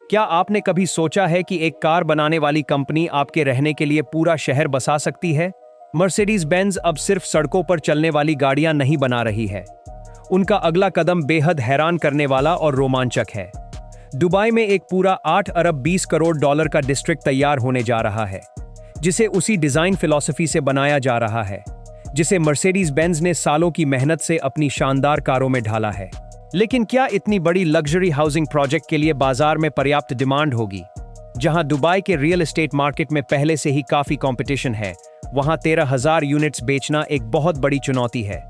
क्या आपने कभी सोचा है कि एक कार बनाने वाली कंपनी आपके रहने के लिए पूरा शहर बसा सकती है? मर्सिडीज बेंज अब सिर्फ सड़कों पर चलने वाली गाड़ियां नहीं बना रही है। उनका अगला कदम बेहद हैरान करने वाला और रोमांचक है। दुबई में एक पूरा 8 अरब 20 करोड़ डॉलर का डिस्ट्रिक्ट तैयार होने जा रहा है, जिसे उसी डिजाइन फिलॉसफी से बनाया जा रहा है जिसे मर्सिडीज बेंज ने सालों की मेहनत से अपनी शानदार कारों में ढाला है। लेकिन क्या इतनी बड़ी लग्जरी हाउसिंग प्रोजेक्ट के लिए बाजार में पर्याप्त डिमांड होगी? जहां दुबई के रियल एस्टेट मार्केट में पहले से ही काफी कंपटीशन है, वहां 13,000 यूनिट्स बेचना एक बहुत बड़ी चुनौती है।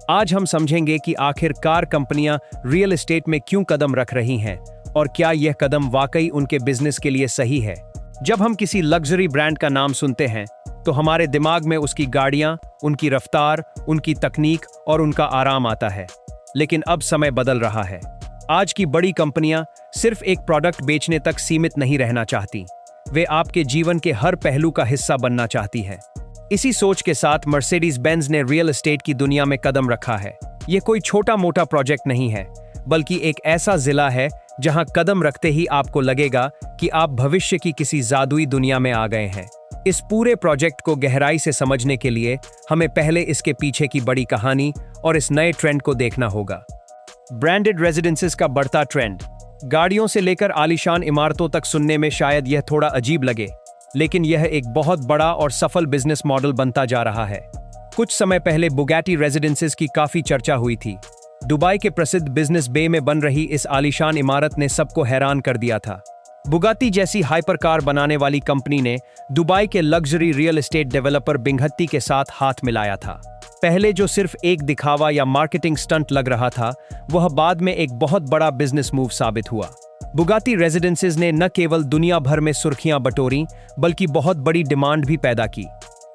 आज हम समझेंगे कि आखिर कार कंपनियां रियल एस्टेट में क्यों कदम रख रही हैं और क्या यह कदम वाकई उनके बिजनेस के लिए सही है। जब हम किसी लग्जरी ब्रांड का नाम सुनते हैं तो हमारे दिमाग में उसकी गाड़ियां, उनकी रफ्तार, उनकी तकनीक और उनका आराम आता है। लेकिन अब समय बदल रहा है। आज की बड़ी कंपनियां सिर्फ एक प्रोडक्ट बेचने तक सीमित नहीं रहना चाहती, वे आपके जीवन के हर पहलू का हिस्सा बनना चाहती हैं। इसी सोच के साथ मर्सिडीज बेंज ने रियल एस्टेट की दुनिया में कदम रखा है। यह कोई छोटा मोटा प्रोजेक्ट नहीं है, बल्कि एक ऐसा जिला है जहां कदम रखते ही आपको लगेगा कि आप भविष्य की किसी जादुई दुनिया में आ गए हैं। इस पूरे प्रोजेक्ट को गहराई से समझने के लिए हमें पहले इसके पीछे की बड़ी कहानी और इस नए ट्रेंड को देखना होगा। ब्रांडेड रेजिडेंसेस का बढ़ता ट्रेंड। गाड़ियों से लेकर आलीशान इमारतों तक सुनने में शायद यह थोड़ा अजीब लगे, लेकिन यह एक बहुत बड़ा और सफल बिजनेस मॉडल बनता जा रहा है। कुछ समय पहले बुगाटी रेजिडेंसेस की काफी चर्चा हुई थी। दुबई के प्रसिद्ध बिजनेस बे में बन रही इस आलीशान इमारत ने सबको हैरान कर दिया था। बुगाटी जैसी हाइपर कार बनाने वाली कंपनी ने दुबई के लग्जरी रियल एस्टेट डेवलपर बिंघत्ती के साथ हाथ मिलाया था। पहले जो सिर्फ एक दिखावा या मार्केटिंग स्टंट लग रहा था, वह बाद में एक बहुत बड़ा बिजनेस मूव साबित हुआ। बुगाटी रेजिडेंसेस ने न केवल दुनिया भर में सुर्खियां बटोरी, बल्कि बहुत बड़ी डिमांड भी पैदा की।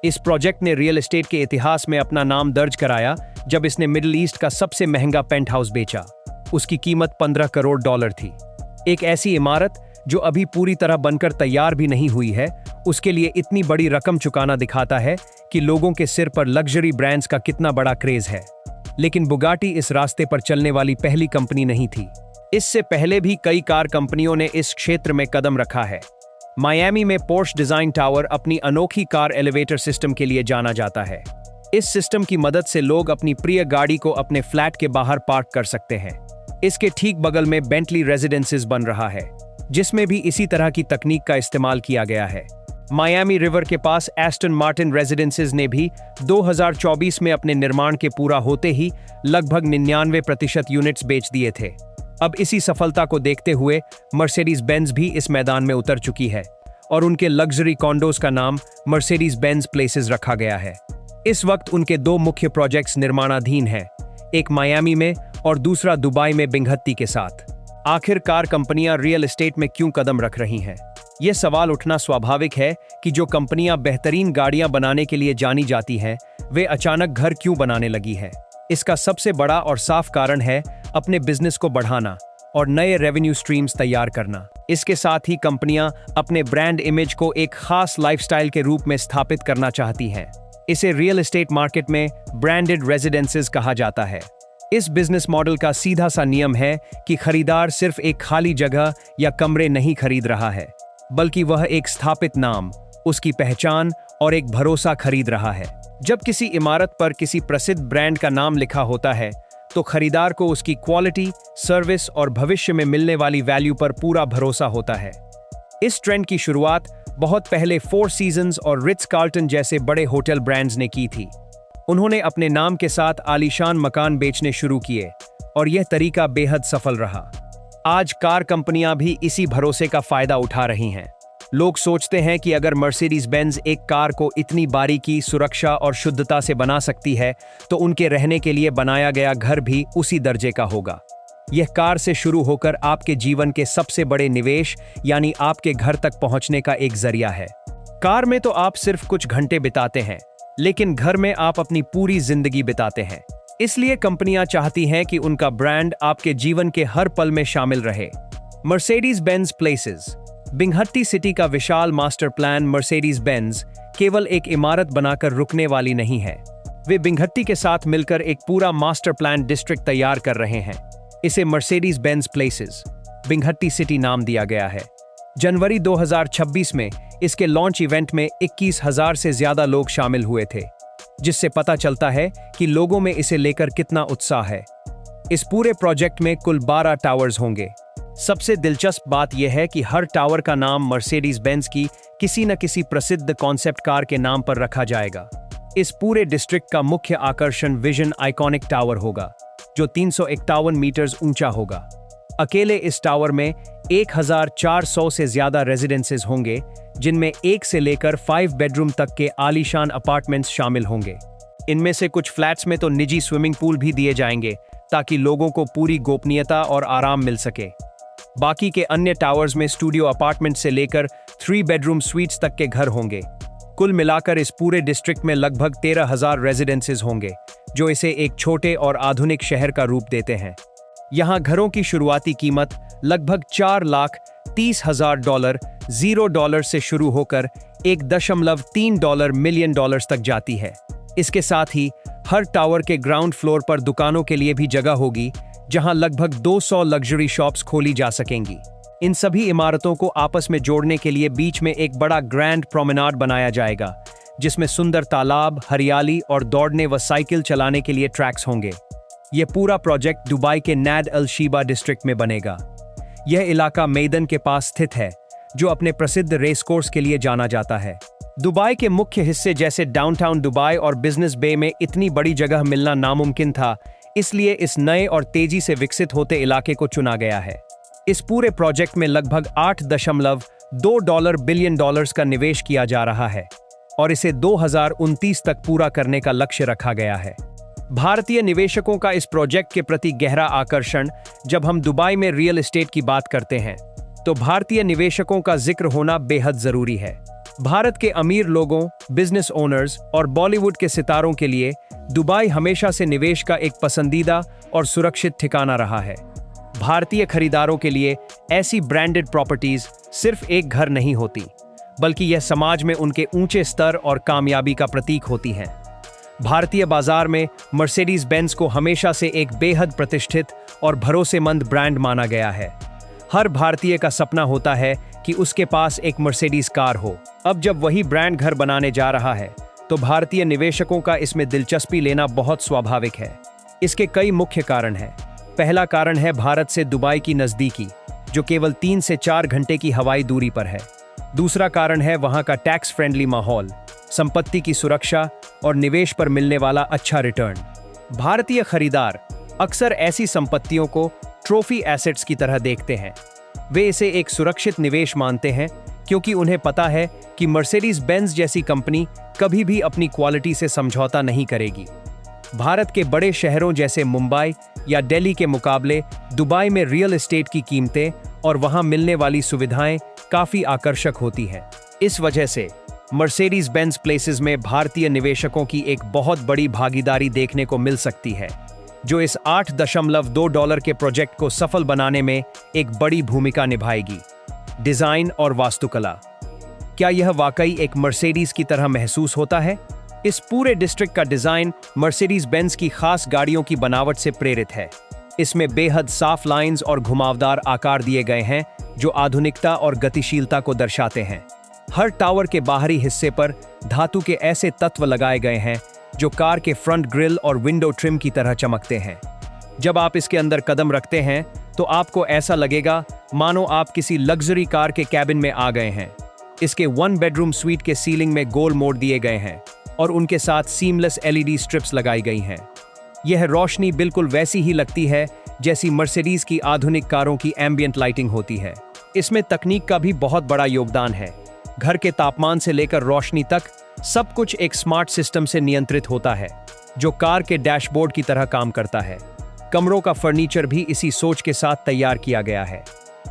इस प्रोजेक्ट ने रियल एस्टेट के इतिहास में अपना नाम दर्ज कराया जब इसने मिडिल ईस्ट का सबसे महंगा पेंट हाउस बेचा। उसकी कीमत 15 करोड़ डॉलर थी। एक ऐसी इमारत जो अभी पूरी तरह बनकर तैयार भी नहीं हुई है, उसके लिए इतनी बड़ी रकम चुकाना दिखाता है कि लोगों के सिर पर लग्जरी ब्रांड्स का कितना बड़ा क्रेज है। लेकिन बुगाटी इस रास्ते पर चलने वाली पहली कंपनी नहीं थी। इससे पहले भी कई कार कंपनियों ने इस क्षेत्र में कदम रखा है। मायामी में पोर्श डिजाइन टावर अपनी अनोखी कार एलिवेटर सिस्टम के लिए जाना जाता है। इस सिस्टम की मदद से लोग अपनी प्रिय गाड़ी को अपने फ्लैट के बाहर पार्क कर सकते हैं। इसके ठीक बगल में बेंटली रेजिडेंसेस बन रहा है, जिसमें भी इसी तरह की तकनीक का इस्तेमाल किया गया है। मायामी रिवर के पास एस्टन मार्टिन रेजिडेंसेस ने भी 2024 में अपने निर्माण के पूरा होते ही लगभग 99% यूनिट्स बेच दिए थे। अब इसी सफलता को देखते हुए मर्सिडीज बेंज भी इस मैदान में उतर चुकी है और उनके लग्जरी कॉन्डोज का नाम मर्सिडीज बेंज प्लेसेस रखा गया है। इस वक्त उनके 2 मुख्य प्रोजेक्ट्स निर्माणाधीन हैं, एक मायामी में और दूसरा दुबई में बिंघत्ती के साथ। आखिर कार कंपनियां रियल एस्टेट में क्यों कदम रख रही हैं? यह सवाल उठना स्वाभाविक है कि जो कंपनियां बेहतरीन गाड़ियां बनाने के लिए जानी जाती हैं, वे अचानक घर क्यों बनाने लगी है। इसका सबसे बड़ा और साफ कारण है अपने बिजनेस को बढ़ाना और नए रेवेन्यू स्ट्रीम्स तैयार करना। इसके साथ ही कंपनियां अपने ब्रांड इमेज को एक खास लाइफस्टाइल के रूप में स्थापित करना चाहती हैं। इसे रियल एस्टेट मार्केट में ब्रांडेड रेजिडेंसेस कहा जाता है। इस बिजनेस मॉडल का सीधा सा नियम है कि खरीदार सिर्फ एक खाली जगह या कमरे नहीं खरीद रहा है, बल्कि वह एक स्थापित नाम, उसकी पहचान और एक भरोसा खरीद रहा है। जब किसी इमारत पर किसी प्रसिद्ध ब्रांड का नाम लिखा होता है, तो खरीदार को उसकी क्वालिटी, सर्विस और भविष्य में मिलने वाली वैल्यू पर पूरा भरोसा होता है। इस ट्रेंड की शुरुआत बहुत पहले 4 सीजन्स और रिट्ज कार्ल्टन जैसे बड़े होटल ब्रांड्स ने की थी। उन्होंने अपने नाम के साथ आलीशान मकान बेचने शुरू किए और यह तरीका बेहद सफल रहा। आज कार कंपनियां भी इसी भरोसे का फायदा उठा रही हैं। लोग सोचते हैं कि अगर मर्सिडीज बेंज एक कार को इतनी बारीकी, सुरक्षा और शुद्धता से बना सकती है, तो उनके रहने के लिए बनाया गया घर भी उसी दर्जे का होगा। यह कार से शुरू होकर आपके जीवन के सबसे बड़े निवेश यानी आपके घर तक पहुंचने का एक जरिया है। कार में तो आप सिर्फ कुछ घंटे बिताते हैं, लेकिन घर में आप अपनी पूरी जिंदगी बिताते हैं। इसलिए कंपनियां चाहती हैं कि उनका ब्रांड आपके जीवन के हर पल में शामिल रहे। Mercedes Benz places. Binghatti city का विशाल मास्टर प्लान मर्सिडीज बेंज केवल एक इमारत बनाकर रुकने वाली नहीं है। वे बिंघत्ती के साथ मिलकर एक पूरा मास्टर प्लान डिस्ट्रिक्ट तैयार कर रहे हैं। इसे मर्सिडीज बेंज प्लेसेस बिंघट्टी सिटी नाम दिया गया है। जनवरी 2026 में इसके लॉन्च इवेंट में 21,000 से ज्यादा लोग शामिल हुए थे, जिससे पता चलता है कि लोगों में इसे लेकर कितना उत्साह है। इस पूरे प्रोजेक्ट में कुल 12 टावर्स होंगे। सबसे दिलचस्प बात यह है कि हर टावर का नाम मर्सिडीज बेंज की किसी न किसी प्रसिद्ध कॉन्सेप्ट कार के नाम पर रखा जाएगा। इस पूरे डिस्ट्रिक्ट का मुख्य आकर्षण विजन आइकॉनिक टावर होगा, जो 351 मीटर्स ऊंचा होगा। अकेले इस टावर में 1,400 से ज्यादा रेजिडेंसेस होंगे, जिनमें 1 से लेकर 5 बेडरूम तक के आलीशान अपार्टमेंट्स शामिल होंगे। इनमें से कुछ फ्लैट्स में तो निजी स्विमिंग पूल भी दिए जाएंगे, ताकि लोगों को पूरी गोपनीयता और आराम मिल सके। बाकी के अन्य टावर्स में स्टूडियो अपार्टमेंट से लेकर 3 बेडरूम स्वीट्स तक के घर होंगे। कुल मिलाकर इस पूरे डिस्ट्रिक्ट में लगभग 13,000 रेजिडेंसेस होंगे, जो इसे एक छोटे और आधुनिक शहर का रूप देते हैं। यहाँ घरों की शुरुआती कीमत लगभग $4,30,000 $0 से शुरू होकर $1.3 मिलियन तक जाती है। इसके साथ ही हर टावर के ग्राउंड फ्लोर पर दुकानों के लिए भी जगह होगी, जहां लगभग 200 लग्जरी शॉप्स खोली जा सकेंगी। इन सभी इमारतों को आपस में जोड़ने के लिए बीच में एक बड़ा ग्रैंड प्रोमेनाड बनाया जाएगा, जिसमें सुंदर तालाब, हरियाली और दौड़ने व साइकिल चलाने के लिए ट्रैक्स होंगे। यह पूरा प्रोजेक्ट दुबई के नाद अल शीबा डिस्ट्रिक्ट में बनेगा। यह इलाका मैदन के पास स्थित है, जो अपने प्रसिद्ध रेस कोर्स के लिए जाना जाता है। दुबई के मुख्य हिस्से जैसे डाउनटाउन दुबई और बिजनेस बे में इतनी बड़ी जगह मिलना नामुमकिन था, इसलिए इस नए और तेजी से विकसित होते इलाके को चुना गया है। इस पूरे प्रोजेक्ट में लगभग $8.2 बिलियन का निवेश किया जा रहा है और इसे 2029 तक पूरा करने का लक्ष्य रखा गया है। भारतीय निवेशकों का इस प्रोजेक्ट के प्रति गहरा आकर्षण। जब हम दुबई में रियल एस्टेट की बात करते हैं, तो भारतीय निवेशकों का जिक्र होना बेहद जरूरी है। भारत के अमीर लोगों, बिजनेस ओनर्स और बॉलीवुड के सितारों के लिए दुबई हमेशा से निवेश का एक पसंदीदा और सुरक्षित ठिकाना रहा है। भारतीय खरीदारों के लिए ऐसी ब्रांडेड प्रॉपर्टीज सिर्फ एक घर नहीं होती, बल्कि यह समाज में उनके ऊंचे स्तर और कामयाबी का प्रतीक होती हैं। भारतीय बाजार में मर्सिडीज बेंज को हमेशा से एक बेहद प्रतिष्ठित और भरोसेमंद ब्रांड माना गया है। हर भारतीय का सपना होता है कि उसके पास एक मर्सिडीज कार हो। अब जब वही ब्रांड घर बनाने जा रहा है, तो भारतीय निवेशकों का इसमें दिलचस्पी लेना बहुत स्वाभाविक है। इसके कई मुख्य कारण हैं। पहला कारण है भारत से दुबई की नज़दीकी, जो केवल 3 से 4 घंटे की हवाई दूरी पर है। दूसरा कारण है वहाँ का टैक्स फ्रेंडली माहौल, संपत्ति की सुरक्षा और निवेश पर मिलने वाला अच्छा रिटर्न। भारतीय खरीदार अक्सर ऐसी संपत्तियों को ट्रॉफी एसेट्स की तरह देखते हैं। वे इसे एक सुरक्षित निवेश मानते हैं, क्योंकि उन्हें पता है कि मर्सिडीज बेंज जैसी कंपनी कभी भी अपनी क्वालिटी से समझौता नहीं करेगी। भारत के बड़े शहरों जैसे मुंबई या दिल्ली के मुकाबले दुबई में रियल एस्टेट की कीमतें और वहां मिलने वाली सुविधाएं काफी आकर्षक होती हैं। इस वजह से मर्सिडीज बेंज प्लेसेस में भारतीय निवेशकों की एक बहुत बड़ी भागीदारी देखने को मिल सकती है, जो इस $8.2 के प्रोजेक्ट को सफल बनाने में एक बड़ी भूमिका निभाएगी। डिजाइन और वास्तुकला, क्या यह वाकई एक मर्सिडीज की तरह महसूस होता है? इस पूरे डिस्ट्रिक्ट का डिजाइन मर्सिडीज बेंज की खास गाड़ियों की बनावट से प्रेरित है। इसमें बेहद साफ लाइंस और घुमावदार आकार दिए गए हैं, जो आधुनिकता और गतिशीलता को दर्शाते हैं। हर टावर के बाहरी हिस्से पर धातु के ऐसे तत्व लगाए गए हैं जो कार के फ्रंट ग्रिल और विंडो ट्रिम की तरह चमकते हैं। जब आप इसके अंदर कदम रखते हैं, तो आपको ऐसा लगेगा मानो आप किसी लग्जरी कार के कैबिन में आ गए हैं। इसके 1 बेडरूम स्वीट के सीलिंग में गोल मोड़ दिए गए हैं और उनके साथ सीमलेस LED स्ट्रिप्स लगाई गई हैं। यह रोशनी बिल्कुल वैसी ही लगती है जैसी मर्सिडीज की आधुनिक कारों की एम्बियंट लाइटिंग होती है। इसमें तकनीक का भी बहुत बड़ा योगदान है। घर के तापमान से लेकर रोशनी तक सब कुछ एक स्मार्ट सिस्टम से नियंत्रित होता है, जो कार के डैशबोर्ड की तरह काम करता है। कमरों का फर्नीचर भी इसी सोच के साथ तैयार किया गया है।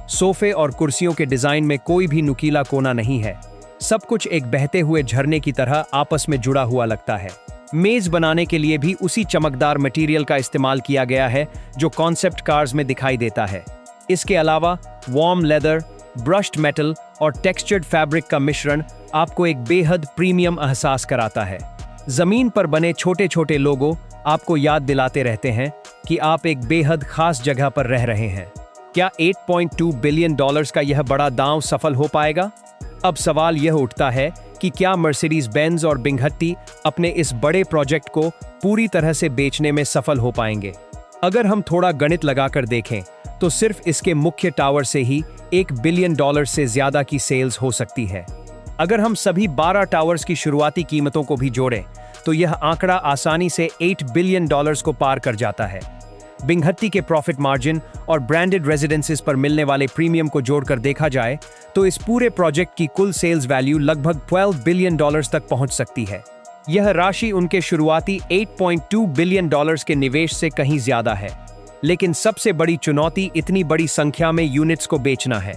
सोफे और कुर्सियों के डिजाइन में कोई भी नुकीला कोना नहीं है। सब कुछ एक बहते हुए झरने की तरह आपस में जुड़ा हुआ लगता है। मेज बनाने के लिए भी उसी चमकदार मटेरियल का इस्तेमाल किया गया है जो कॉन्सेप्ट कार्स में दिखाई देता है। इसके अलावा वार्म लेदर, ब्रश्ड मेटल और टेक्सचर्ड फैब्रिक का मिश्रण आपको एक बेहद प्रीमियम एहसास कराता है। जमीन पर बने छोटे छोटे लोगो आपको याद दिलाते रहते हैं कि आप एक बेहद खास जगह पर रह रहे हैं। क्या 8.2 बिलियन डॉलर्स का यह बड़ा दांव सफल हो पाएगा? अब सवाल यह उठता है कि क्या मर्सिडीज बेंज और बिंघत्ती अपने इस बड़े प्रोजेक्ट को पूरी तरह से बेचने में सफल हो पाएंगे? अगर हम थोड़ा गणित लगाकर देखें तो सिर्फ इसके मुख्य टावर से ही 1 बिलियन डॉलर से ज्यादा की सेल्स हो सकती है। अगर हम सभी 12 टावर्स की शुरुआती कीमतों को भी जोड़ें तो यह आंकड़ा आसानी से 8 बिलियन डॉलर्स को पार कर जाता है। बिंघत्ती के प्रॉफिट मार्जिन और ब्रांडेड रेजिडेंसेस पर मिलने वाले प्रीमियम को जोड़कर देखा जाए तो इस पूरे प्रोजेक्ट की कुल सेल्स वैल्यू लगभग 12 बिलियन डॉलर्स तक पहुंच सकती है। यह राशि उनके शुरुआती 8.2 बिलियन डॉलर्स के निवेश से कहीं ज्यादा है। लेकिन सबसे बड़ी चुनौती इतनी बड़ी संख्या में यूनिट्स को बेचना है।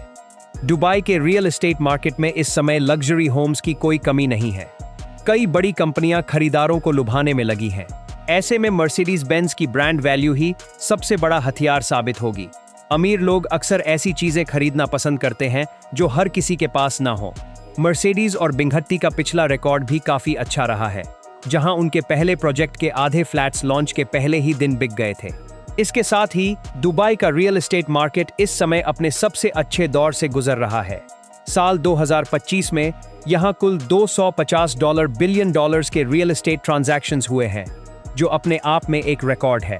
दुबई के रियल एस्टेट मार्केट में इस समय लग्जरी होम्स की कोई कमी नहीं है। कई बड़ी कंपनियां खरीदारों को लुभाने में लगी हैं। ऐसे में मर्सिडीज बेंज की ब्रांड वैल्यू ही सबसे बड़ा हथियार साबित होगी। अमीर लोग अक्सर ऐसी चीजें खरीदना पसंद करते हैं जो हर किसी के पास ना हो। मर्सिडीज और बिंघत्ती का पिछला रिकॉर्ड भी काफी अच्छा रहा है, जहां उनके पहले प्रोजेक्ट के आधे फ्लैट्स लॉन्च के पहले ही दिन बिक गए थे। इसके साथ ही दुबई का रियल एस्टेट मार्केट इस समय अपने सबसे अच्छे दौर से गुजर रहा है। साल 2025 में यहां कुल 250 बिलियन डॉलर्स के रियल एस्टेट ट्रांजैक्शंस हुए हैं, जो अपने आप में एक रिकॉर्ड है।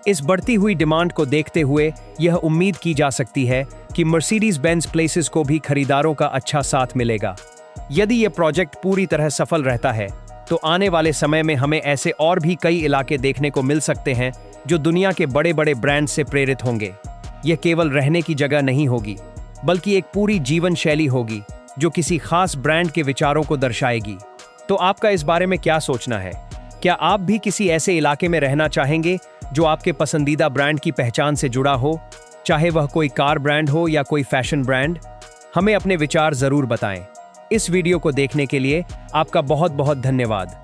इस बढ़ती हुई डिमांड को देखते हुए यह उम्मीद की जा सकती है कि मर्सिडीज बेंज प्लेसेस को भी खरीदारों का अच्छा साथ मिलेगा। यदि यह प्रोजेक्ट पूरी तरह सफल रहता है तो आने वाले समय में हमें ऐसे और भी कई इलाके देखने को मिल सकते हैं जो दुनिया के बड़े बड़े ब्रांड से प्रेरित होंगे। यह केवल रहने की जगह नहीं होगी, बल्कि एक पूरी जीवन शैली होगी जो किसी खास ब्रांड के विचारों को दर्शाएगी। तो आपका इस बारे में क्या सोचना है? क्या आप भी किसी ऐसे इलाके में रहना चाहेंगे जो आपके पसंदीदा ब्रांड की पहचान से जुड़ा हो, चाहे वह कोई कार ब्रांड हो या कोई फैशन ब्रांड? हमें अपने विचार जरूर बताएं। इस वीडियो को देखने के लिए आपका बहुत बहुत धन्यवाद।